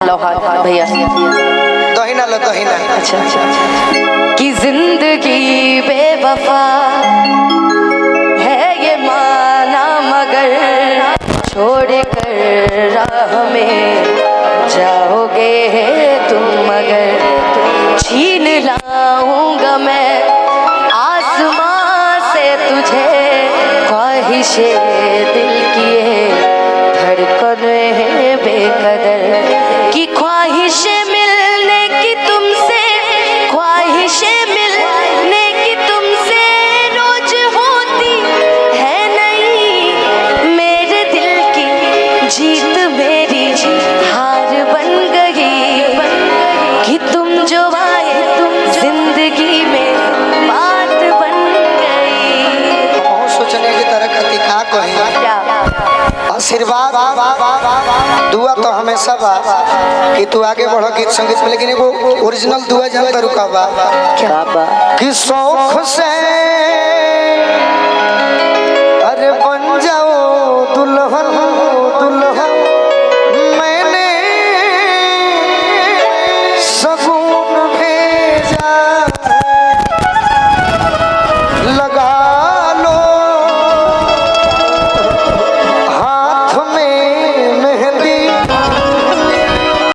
भैया दहीना लो दहीना। अच्छा कि जिंदगी बेवफा है ये माना मगर छोड़ कर राह में जाओगे तुम मगर छीन लाऊंगा मैं आसमां से तुझे ख्वाहिशे दिल की धड़कने बेकदर की ख्वाहिशें मिलने की तुमसे ख्वाहिशें मिलने की तुमसे रोज होती है नहीं मेरे दिल की जीत मेरी हार बन गई कि तुम जो आए तुम जिंदगी में बात बन गई। बहुत सोचने की तरह कति का कहे क्या आशीर्वाद दुआ तो हमेशा बा कि तू आगे बढ़ो गीत संगीत में, लेकिन एगो ओरिजिनल दुआ जानता रुका बा क्या बा कि शौक से